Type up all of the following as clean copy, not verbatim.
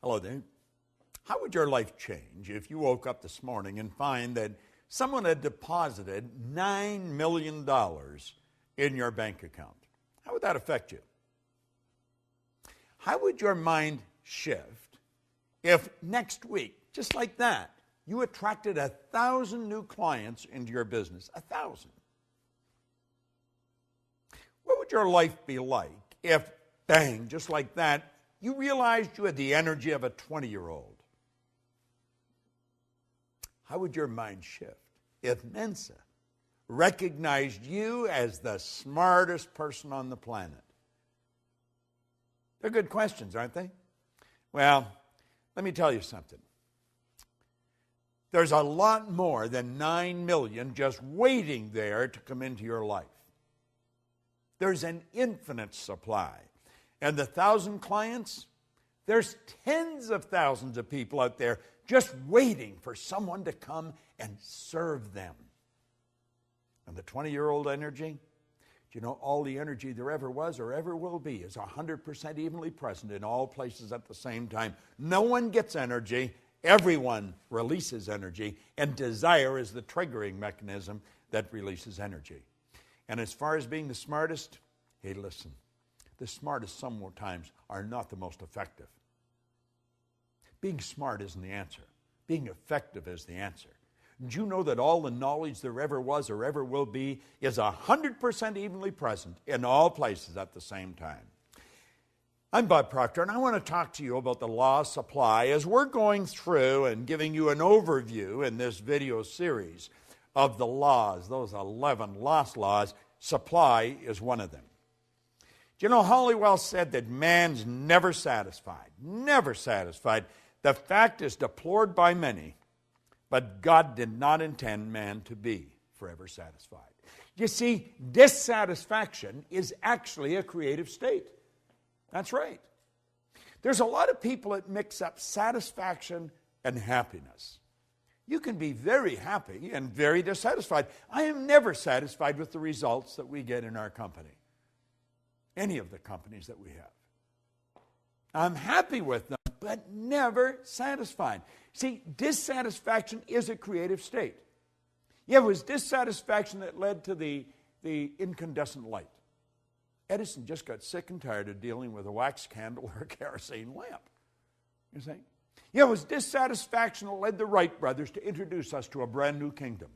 Hello there. How would your life change if you woke up this morning and find that someone had deposited $9 million in your bank account? How would that affect you? How would your mind shift if next week, just like that, you attracted 1,000 new clients into your business? 1,000. What would your life be like if, bang, just like that, you realized you had the energy of a 20-year-old? How would your mind shift if Mensa recognized you as the smartest person on the planet? They're good questions, aren't they? Well, let me tell you something. There's a lot more than 9 million just waiting there to come into your life. There's an infinite supply. And the 1,000 clients, there's tens of thousands of people out there just waiting for someone to come and serve them. And the 20-year-old energy, do you know all the energy there ever was or ever will be is 100% evenly present in all places at the same time. No one gets energy. Everyone releases energy. And desire is the triggering mechanism that releases energy. And as far as being the smartest, hey, listen, the smartest sometimes are not the most effective. Being smart isn't the answer. Being effective is the answer. Did you know that all the knowledge there ever was or ever will be is 100% evenly present in all places at the same time? I'm Bob Proctor, and I want to talk to you about the law of supply as we're going through and giving you an overview in this video series of the laws, those 11 lost laws. Supply is one of them. Do you know, Halliwell said that man's never satisfied, never satisfied. The fact is deplored by many, but God did not intend man to be forever satisfied. You see, dissatisfaction is actually a creative state. That's right. There's a lot of people that mix up satisfaction and happiness. You can be very happy and very dissatisfied. I am never satisfied with the results that we get in our company, any of the companies that we have. I'm happy with them, but never satisfied. See, dissatisfaction is a creative state. Yeah, it was dissatisfaction that led to the incandescent light. Edison just got sick and tired of dealing with a wax candle or a kerosene lamp. You see? Yeah, it was dissatisfaction that led the Wright brothers to introduce us to a brand new kingdom.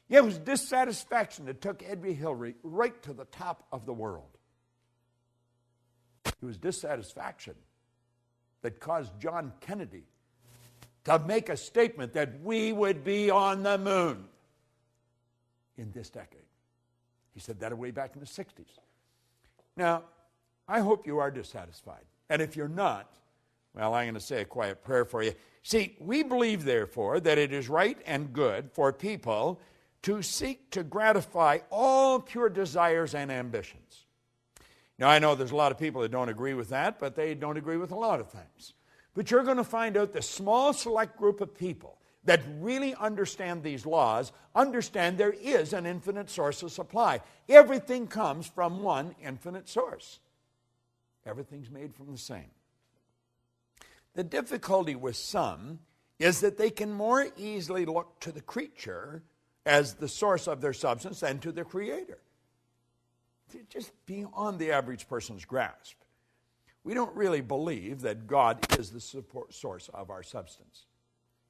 Yeah, it was dissatisfaction that took Edwy Hillary right to the top of the world. It was dissatisfaction that caused John Kennedy to make a statement that we would be on the moon in this decade. He said that way back in the 60s. Now, I hope you are dissatisfied. And if you're not, well, I'm going to say a quiet prayer for you. See, we believe, therefore, that it is right and good for people to seek to gratify all pure desires and ambitions. Now, I know there's a lot of people that don't agree with that, but they don't agree with a lot of things. But you're going to find out the small select group of people that really understand these laws, understand there is an infinite source of supply. Everything comes from one infinite source. Everything's made from the same. The difficulty with some is that they can more easily look to the creature as the source of their substance than to the Creator. Just beyond the average person's grasp. We don't really believe that God is the source of our substance.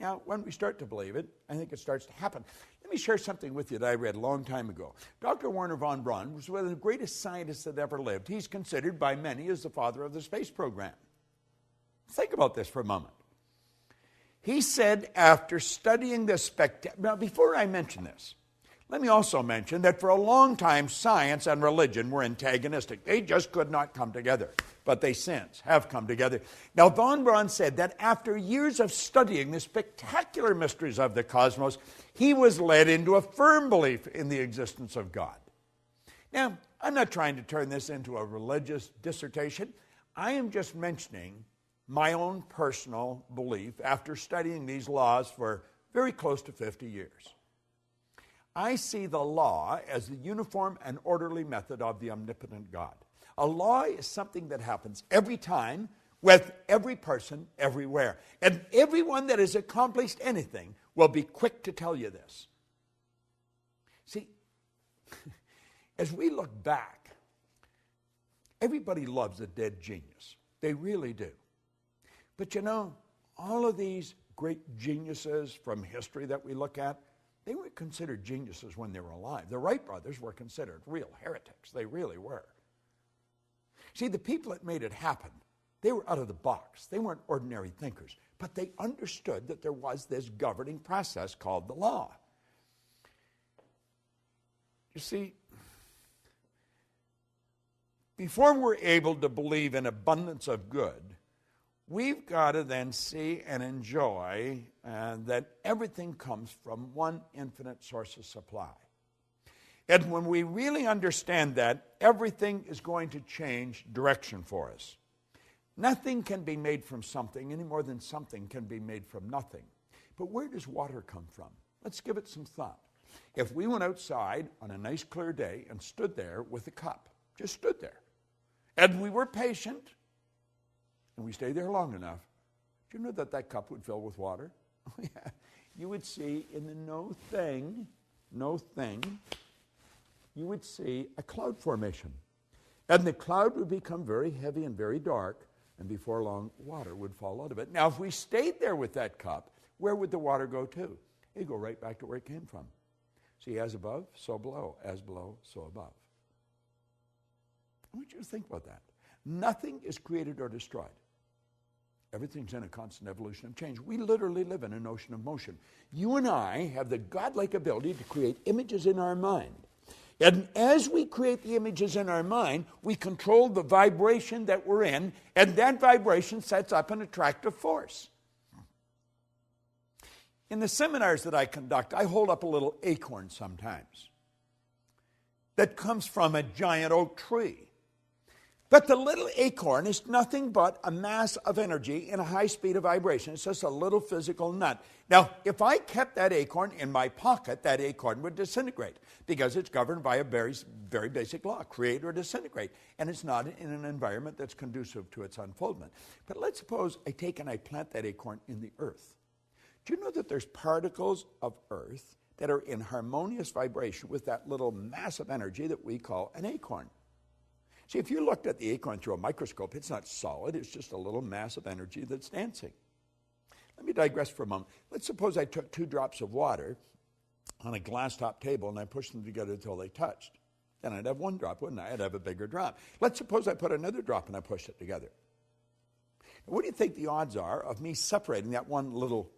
Now, when we start to believe it, I think it starts to happen. Let me share something with you that I read a long time ago. Dr. Wernher von Braun was one of the greatest scientists that ever lived. He's considered by many as the father of the space program. Think about this for a moment. He said after studying the now before I mention this, let me also mention that for a long time, science and religion were antagonistic. They just could not come together. But they since have come together. Now, von Braun said that after years of studying the spectacular mysteries of the cosmos, he was led into a firm belief in the existence of God. Now, I'm not trying to turn this into a religious dissertation. I am just mentioning my own personal belief after studying these laws for very close to 50 years. I see the law as the uniform and orderly method of the omnipotent God. A law is something that happens every time with every person everywhere. And everyone that has accomplished anything will be quick to tell you this. See, as we look back, everybody loves a dead genius. They really do. But you know, all of these great geniuses from history that we look at, they weren't considered geniuses when they were alive. The Wright brothers were considered real heretics. They really were. See, the people that made it happen, they were out of the box. They weren't ordinary thinkers. But they understood that there was this governing process called the law. You see, before we're able to believe in abundance of good, we've got to then see and enjoy that everything comes from one infinite source of supply. And when we really understand that, everything is going to change direction for us. Nothing can be made from something any more than something can be made from nothing. But where does water come from? Let's give it some thought. If we went outside on a nice clear day and stood there with a cup, just stood there, and we were patient, and we stayed there long enough, do you know that that cup would fill with water? Oh, yeah. You would see in the no thing, you would see a cloud formation. And the cloud would become very heavy and very dark, and before long, water would fall out of it. Now, if we stayed there with that cup, where would the water go to? It'd go right back to where it came from. See, as above, so below. As below, so above. I want you to think about that. Nothing is created or destroyed. Everything's in a constant evolution of change. We literally live in an ocean of motion. You and I have the godlike ability to create images in our mind. And as we create the images in our mind, we control the vibration that we're in, and that vibration sets up an attractive force. In the seminars that I conduct, I hold up a little acorn sometimes that comes from a giant oak tree. But the little acorn is nothing but a mass of energy in a high speed of vibration. It's just a little physical nut. Now, if I kept that acorn in my pocket, that acorn would disintegrate because it's governed by a very, very basic law, create or disintegrate. And it's not in an environment that's conducive to its unfoldment. But let's suppose I take and I plant that acorn in the earth. Do you know that there's particles of earth that are in harmonious vibration with that little mass of energy that we call an acorn? See, if you looked at the acorn through a microscope, it's not solid. It's just a little mass of energy that's dancing. Let me digress for a moment. Let's suppose I took 2 drops of water on a glass top table and I pushed them together until they touched. Then I'd have 1 drop, wouldn't I? I'd have a bigger drop. Let's suppose I put another drop and I pushed it together. Now, what do you think the odds are of me separating that one little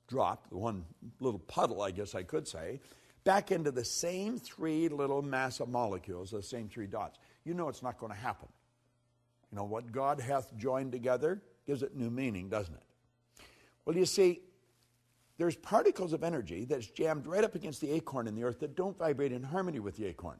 drop, the one little puddle, I guess I could say, back into the same 3 little mass of molecules, the same 3 dots? You know it's not going to happen. You know, what God hath joined together gives it new meaning, doesn't it? Well, you see, there's particles of energy that's jammed right up against the acorn in the earth that don't vibrate in harmony with the acorn.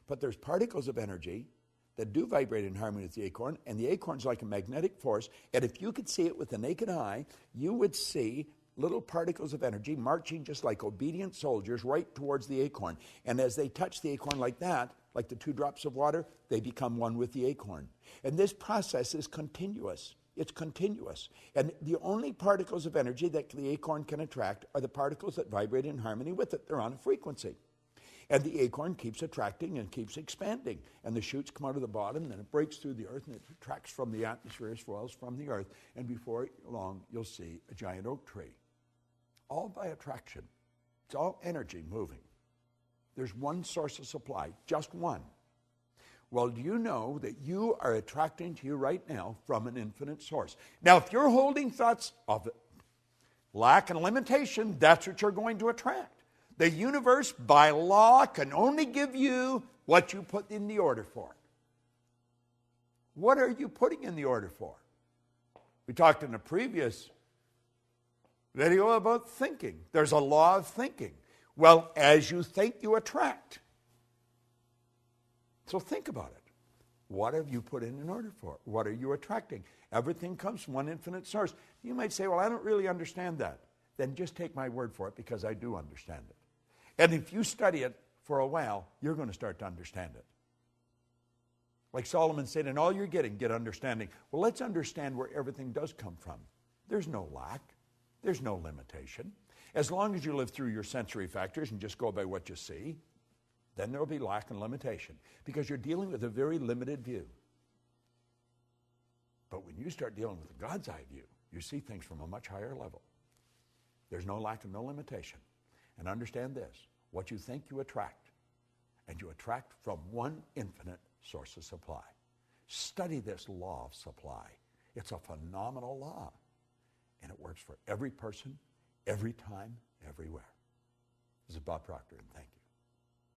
But there's particles of energy that do vibrate in harmony with the acorn, and the acorn's like a magnetic force, and if you could see it with the naked eye, you would see little particles of energy marching just like obedient soldiers right towards the acorn. And as they touch the acorn like that, like the 2 drops of water, they become one with the acorn. And this process is continuous. It's continuous. And the only particles of energy that the acorn can attract are the particles that vibrate in harmony with it. They're on a frequency. And the acorn keeps attracting and keeps expanding. And the shoots come out of the bottom, and then it breaks through the earth, and it attracts from the atmosphere as well as from the earth. And before long, you'll see a giant oak tree. All by attraction. It's all energy moving. There's one source of supply, just one. Well, do you know that you are attracting to you right now from an infinite source? Now, if you're holding thoughts of lack and limitation, that's what you're going to attract. The universe, by law, can only give you what you put in the order for. What are you putting in the order for? We talked in a previous video about thinking. There's a law of thinking. Well, as you think, you attract. So think about it. What have you put in order for? What are you attracting? Everything comes from one infinite source. You might say, well, I don't really understand that. Then just take my word for it, because I do understand it. And if you study it for a while, you're going to start to understand it. Like Solomon said, in all you're getting, get understanding. Well, let's understand where everything does come from. There's no lack. There's no limitation. As long as you live through your sensory factors and just go by what you see, then there will be lack and limitation because you're dealing with a very limited view. But when you start dealing with the God's eye view, you see things from a much higher level. There's no lack and no limitation. And understand this, what you think you attract, and you attract from one infinite source of supply. Study this law of supply. It's a phenomenal law, and it works for every person, every time, everywhere. This is Bob Proctor, and thank you.